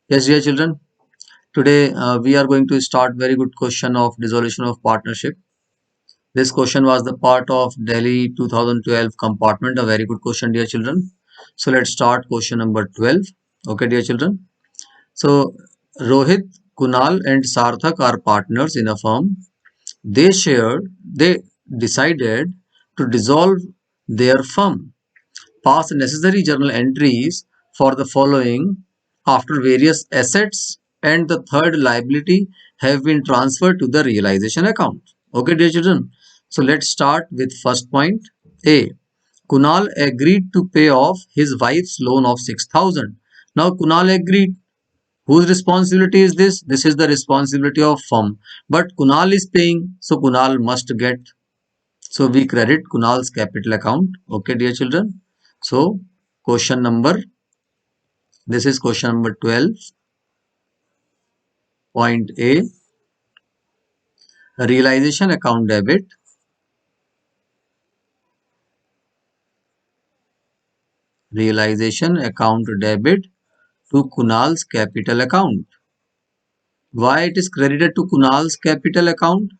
Yes, dear children. Today we are going to start very good question of dissolution of partnership. This question was the part of Delhi 2012 compartment. A very good question, dear children. So let's start question number 12. Okay, dear children. So Rohit, Kunal, and Sarthak are partners in a firm. They decided to dissolve their firm, pass necessary journal entries for the following after various assets and the third liability have been transferred to the realization account. Okay, dear children. So let's start with first point. A. Kunal agreed to pay off his wife's loan of 6,000. Now Kunal agreed. Whose responsibility is this? This is the responsibility of firm. But Kunal is paying, so Kunal must get. So we credit Kunal's capital account. Okay, dear children. So question number, this is question number 12. Point A, realization account debit. Realization account debit to Kunal's capital account. Why it is credited to Kunal's capital account?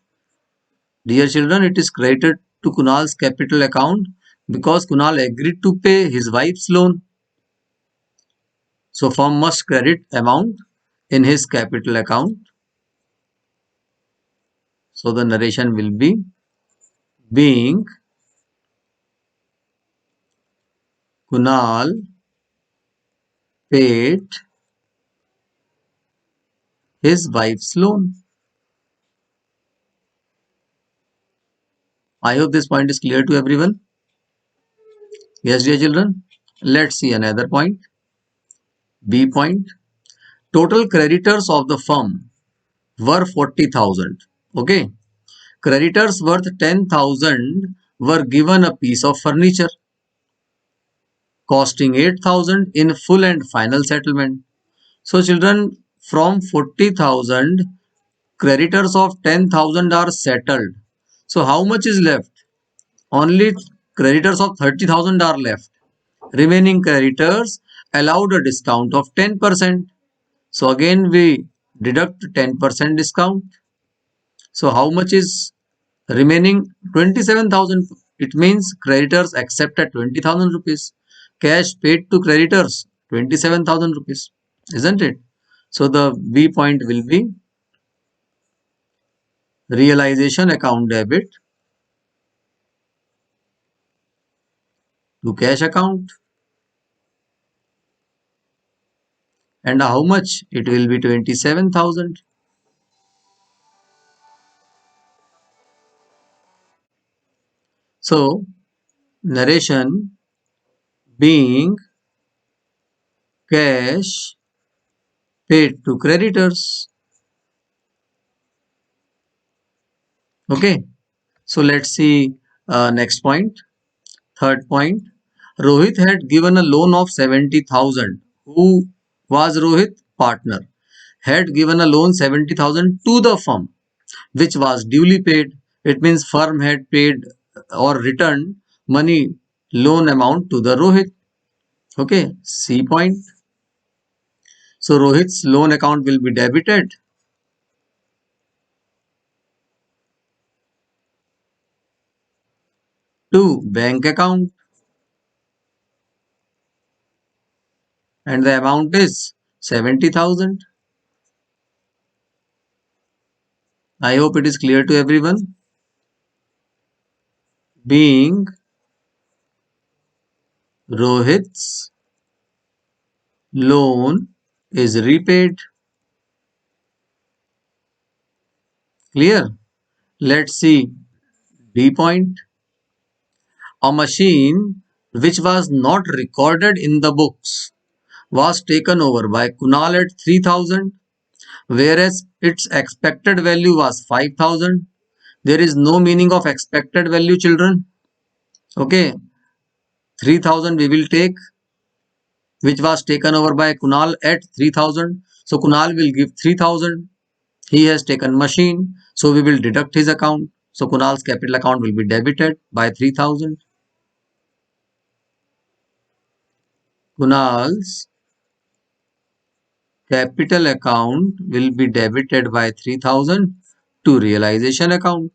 Dear children, it is credited to Kunal's capital account because Kunal agreed to pay his wife's loan. So firm must credit amount in his capital account. So the narration will be being Kunal paid his wife's loan. I hope this point is clear to everyone. Yes, dear children. Let's see another point. B point. Total creditors of the firm were 40,000. Okay. Creditors worth 10,000 were given a piece of furniture costing 8,000 in full and final settlement. So children, from 40,000, creditors of 10,000 are settled. So how much is left? Only creditors of 30,000 are left. Remaining creditors allowed a discount of 10%. So again we deduct 10% discount. So how much is remaining? 27,000. It means creditors accepted 20,000 rupees. Cash paid to creditors 27,000 rupees. Isn't it? So the B point will be realization account debit to cash account. And how much? It will be 27,000. So narration being cash paid to creditors. Okay. So let's see next point. Third point. Rohit had given a loan of 70,000. Who was Rohit? Partner. Had given a loan 70,000 to the firm, which was duly paid. It means firm had paid or returned money loan amount to the Rohit. Okay. C point. So Rohit's loan account will be debited to bank account and the amount is 70,000. I hope it is clear to everyone. Being Rohit's loan is repaid. Clear? Let's see D point. A machine which was not recorded in the books was taken over by Kunal at 3,000, whereas its expected value was 5,000. There is no meaning of expected value, children. Okay, 3,000 we will take, which was taken over by Kunal at 3,000. So Kunal will give 3,000. He has taken machine, so we will deduct his account. So Kunal's capital account will be debited by 3,000. Kunal's capital account will be debited by 3000 to realization account.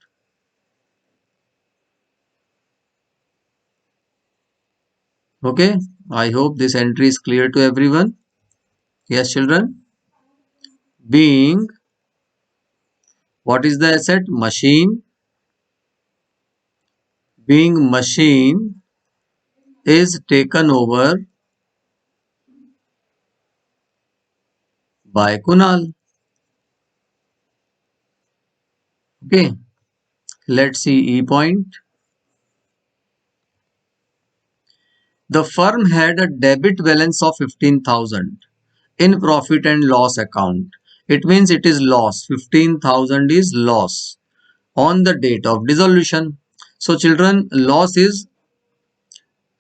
Okay, I hope this entry is clear to everyone. Yes, children. Being, what is the asset? Machine. Being machine is taken over by Kunal. Okay, let's see E point. The firm had a debit balance of 15,000 in profit and loss account. It means it is loss. 15,000 is loss on the date of dissolution. So children, loss is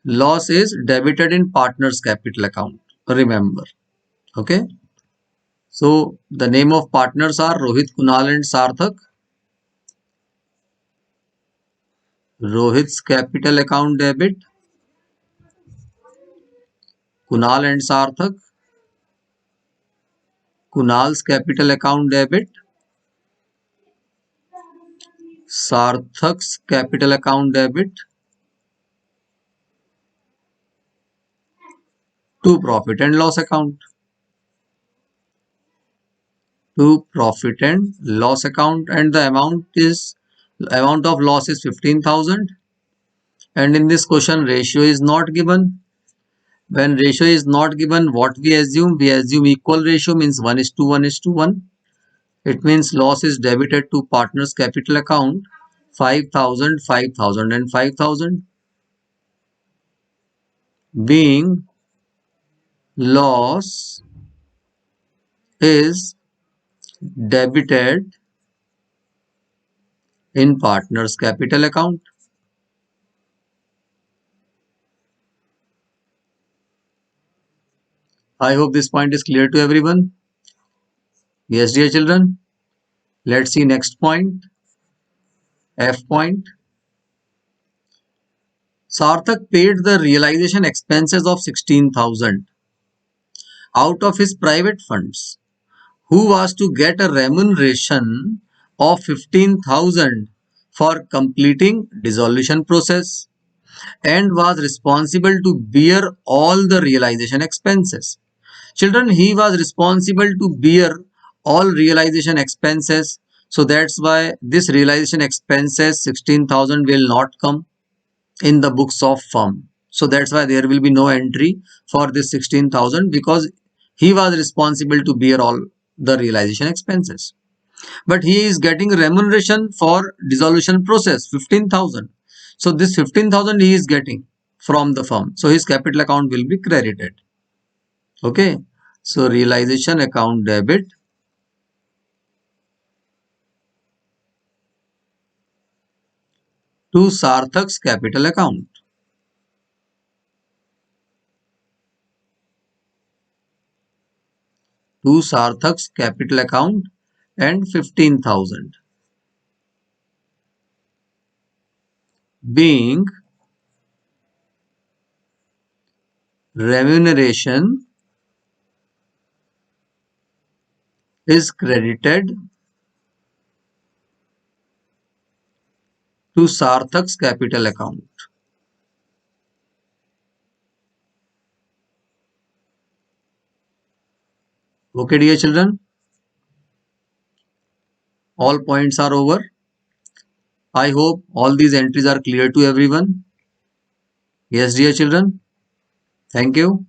debited in partner's capital account. Remember. Okay. So the name of partners are Rohit, Kunal and Sarthak. Rohit's capital account debit, Kunal and Sarthak. Kunal's capital account debit, Sarthak's capital account debit to profit and loss account. To profit and loss account, and the amount of loss is 15,000, and in this question ratio is not given. When ratio is not given, what we assume? We assume equal ratio, means 1 is to 1 is to 1. It means loss is debited to partner's capital account 5,000, 5,000 and 5,000. Being loss is debited in partner's capital account. I hope this point is clear to everyone. Yes, dear children. Let's see next point. F point. Sarthak paid the realization expenses of 16,000 out of his private funds, who was to get a remuneration of 15,000 for completing dissolution process and was responsible to bear all the realization expenses. Children, he was responsible to bear all realization expenses. So that's why this realization expenses 16,000 will not come in the books of firm. So that's why there will be no entry for this 16,000, because he was responsible to bear all the realization expenses. But he is getting remuneration for dissolution process 15,000. So this 15,000 he is getting from the firm. So his capital account will be credited. Okay. So realization account debit to Sarthak's capital account. To Sarthak's capital account and 15,000. Being remuneration is credited to Sarthak's capital account. Okay, dear children. All points are over. I hope all these entries are clear to everyone. Yes, dear children. Thank you.